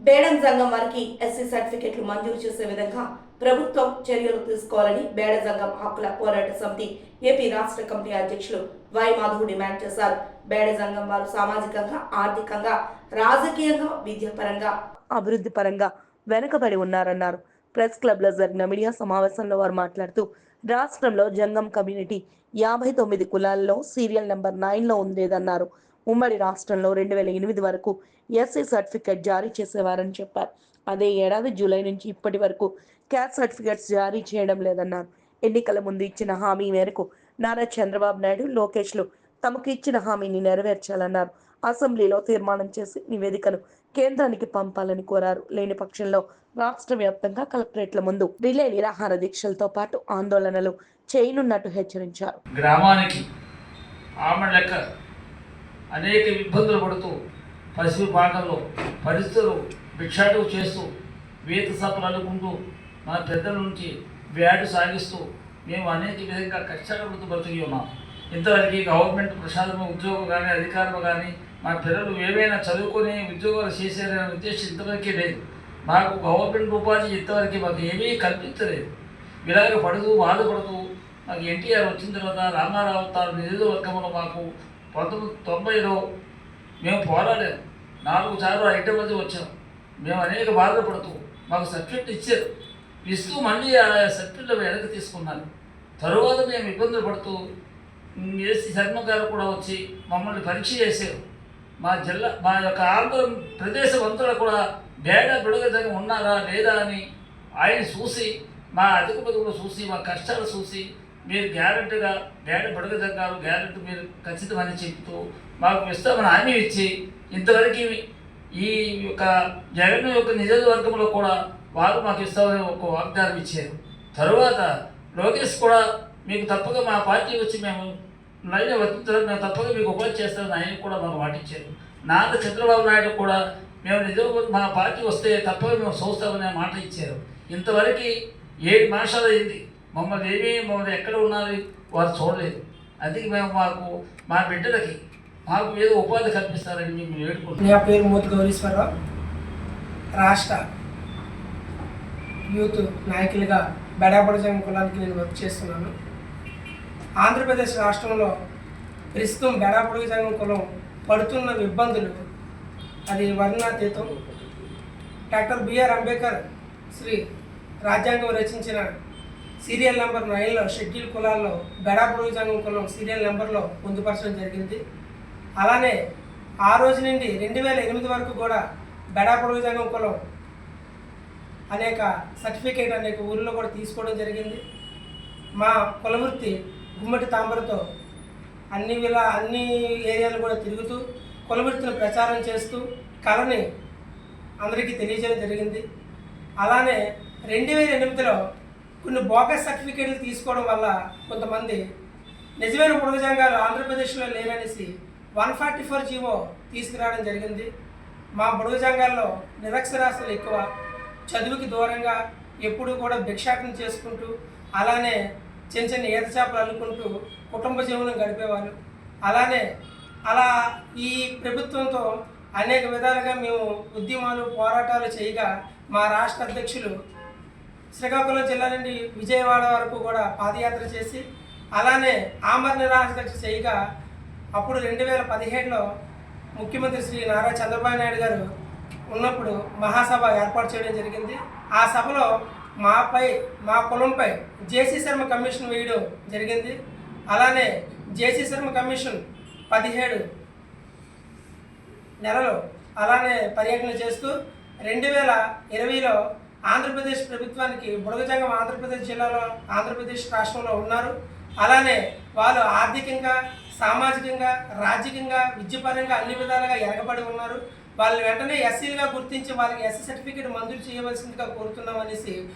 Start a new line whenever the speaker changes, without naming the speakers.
బేడం సంఘం వారికి ఎస్సీ సర్టిఫికెట్లు మంజూరు చేసే విధంగా ప్రభుత్వం చర్యలు తీసుకోవాలని బేడ సంఘం హక్కుల పోరాట సమితి ఏపీ రాష్ట్ర కమిటీ అధ్యక్షులు వై మాధవ్ డిమాండ్ చేశారు. బేడ సంఘం వారు సామాజికంగా, ఆర్థికంగా, రాజకీయంగా, విద్యాపరంగా, అభివృద్ధి పరంగా వెనుకబడి ఉన్నారన్నారు. ప్రెస్ క్లబ్ లో జరిగిన మీడియా సమావేశంలో వారు మాట్లాడుతూ రాష్ట్రంలో జంగం కమ్యూనిటీ 59 కులాల్లో సీరియల్ నెంబర్ 9లో ఉండేదన్నారు. ఉమ్మడి రాష్ట్రంలో 2008 వరకు ఎస్సీ సర్టిఫికెట్ జారీ చేసేవారని చెప్పారు. అదే ఏడాది జూలై నుంచి ఇప్పటి వరకు క్యాస్ట్ సర్టిఫికెట్స్ జారీ చేయడం లేదన్నారు. ఎన్నికల ముందు ఇచ్చిన హామీ మేరకు నారా చంద్రబాబు నాయుడు, లోకేష్లు తమకు ఇచ్చిన హామీని నెరవేర్చాలన్నారు. అసెంబ్లీలో తీర్మానం చేసి నివేదికను కేంద్రానికి పంపాలని కోరారు. లేని పక్షంలో రాష్ట్ర వ్యాప్తంగా కలెక్టరేట్ల ముందు రిలే నిరాహార దీక్షలతో పాటు ఆందోళనలు చేయనున్నట్టు హెచ్చరించారు.
గ్రామానికి ఆమె లెక్క అనేక ఇబ్బందులు పడుతూ పసిపి పాటల్లో పరిస్థితులు భిక్షాటం చేస్తూ వేత సభలు అనుకుంటూ మన పెద్దల నుంచి వేట సాగిస్తూ మేము అనేక విధంగా కష్టాలు పడుతూ బ్రతికి ఉన్నాం. ఇంతవరకు గవర్నమెంట్ ప్రసాదము ఉద్యోగం కానీ అధికారులు కానీ మా పిల్లలు ఏవైనా చదువుకొని ఉద్యోగాలు చేశారనే ఉద్దేశం ఇంతవరకే లేదు. మాకు గవర్నమెంట్ ఉపాధి ఇంతవరకు మాకు ఏమీ కల్పించలేదు. ఇలాగ పడుతూ బాధపడుతూ మాకు ఎన్టీఆర్ వచ్చిన తర్వాత రామారావు తాను నియోజకవర్గంలో మాకు 1990లో మేము పోరాడాము. 4 సార్లు హైదరాబాద్ వచ్చాం. మేము అనేక బాధలు పడుతూ మాకు సర్టిఫికెట్ ఇచ్చారు. ఇస్తూ మళ్ళీ ఆ సర్టిఫికెట్లు వెనక్కి తీసుకున్నారు. తరువాత మేము ఇబ్బందులు పడుతూ ఏసీ శర్మ గారు కూడా వచ్చి మమ్మల్ని పరీక్ష చేశారు. మా జిల్లా మా యొక్క ఆంధ్రప్రదేశ్ అంతా కూడా బేడ బిడగజంగా ఉన్నారా లేదా అని ఆయన చూసి మా అధికపతి కూడా చూసి మా కష్టాలు చూసి మీరు గ్యారెంటీగా బేడ బిడగజంగారు గ్యారెంటీ మీరు ఖచ్చితమని చెప్తూ మాకు ఇస్తామని హామీ ఇచ్చి ఇంతవరకు ఈ యొక్క జగన్ యొక్క నియోజకవర్గంలో కూడా వారు మాకు ఇస్తామని ఒక వాగ్దానం ఇచ్చారు. తరువాత లోకేష్ కూడా మీకు తప్పక మా పార్టీ వచ్చి మేము లైన్ వర్తించడం మేము తప్పక మీకు ఉపాధి చేస్తామని ఆయన కూడా మాకు మాటిచ్చారు. నాన్న చంద్రబాబు నాయుడు కూడా మేము నిజంగా మా పార్టీ వస్తే తప్పక మేము చూస్తామనే మాట ఇచ్చారు. ఇంతవరకు 7 మాసాలు అయింది. మమ్మల్ని ఎక్కడ ఉన్నది వారు చూడలేదు. అందుకే మేము మా బిడ్డలకి మాకు ఏదో ఉపాధి కల్పిస్తారని మేము వేడుకుంటున్నాం.
నా పేరు మోతు గౌరీశ్వరరావు. రాష్ట్ర యూత్ నాయకులుగా బెడాపడజంగం కులానికి నేను వర్క్ చేస్తున్నాను. ఆంధ్రప్రదేశ్ రాష్ట్రంలో ప్రస్తుతం బెడాపడజంగం కులం పడుతున్న ఇబ్బందులు అది వర్ణాతీతం. డాక్టర్ బిఆర్ అంబేద్కర్ శ్రీ రాజ్యాంగం రచించిన సీరియల్ నెంబర్ 9లో షెడ్యూల్ కులాల్లో బెడాపడజంగం కులం సీరియల్ నెంబర్లో పొందుపరచడం జరిగింది. అలానే ఆ రోజు నుండి 2008 వరకు కూడా బెడాపడజంగం కులం అనేక సర్టిఫికేట్ అనేక ఊళ్ళో కూడా తీసుకోవడం జరిగింది. మా కులవృత్తి గుమ్మటి తాంబరతో అన్ని ఏరియాలు కూడా తిరుగుతూ కులవృత్తిని ప్రచారం చేస్తూ కళని అందరికీ తెలియజేయడం జరిగింది. అలానే 2008లో కొన్ని బోగస్ సర్టిఫికేట్లు తీసుకోవడం వల్ల కొంతమంది నిజమైన బుడగజంగాలు ఆంధ్రప్రదేశ్లో లేరనేసి 144 జీవో తీసుకురావడం జరిగింది. మా బుడగజంగాల్లో నిరక్షరాస్యులు ఎక్కువ, చదువుకి దూరంగా ఎప్పుడూ కూడా భిక్షాటన చేసుకుంటూ అలానే చిన్న ఈత చేపలు అల్లుకుంటూ కుటుంబ జీవనం గడిపేవాళ్ళు. అలా ఈ ప్రభుత్వంతో అనేక విధాలుగా మేము ఉద్యమాలు పోరాటాలు చేయగా మా రాష్ట్ర అధ్యక్షులు శ్రీకాకుళం జిల్లా నుండి విజయవాడ వరకు కూడా పాదయాత్ర చేసి అలానే ఆమరణ నిరాహార దీక్ష చేయగా అప్పుడు 2017లో ముఖ్యమంత్రి శ్రీ నారా చంద్రబాబు నాయుడు గారు ఉన్నప్పుడు మహాసభ ఏర్పాటు చేయడం జరిగింది. ఆ సభలో మా కులంపై జేసీ శర్మ కమిషన్ వేయడం జరిగింది. అలానే జేసీ శర్మ కమిషన్ 17 నెలలు అలానే పర్యటన చేస్తూ 2020లో ఆంధ్రప్రదేశ్ ప్రభుత్వానికి బుడగజంగం ఆంధ్రప్రదేశ్ జిల్లాలో ఆంధ్రప్రదేశ్ రాష్ట్రంలో ఉన్నారు. అలానే వాళ్ళు ఆర్థికంగా, సామాజికంగా, రాజకీయంగా, విద్యపరంగా అన్ని విధాలుగా ఎరగబడి ఉన్నారు. వాళ్ళని వెంటనే ఎస్సీలుగా గుర్తించి వాళ్ళకి ఎస్సీ సర్టిఫికేట్ మంజూరు చేయవలసిందిగా కోరుతున్నాం అనేసి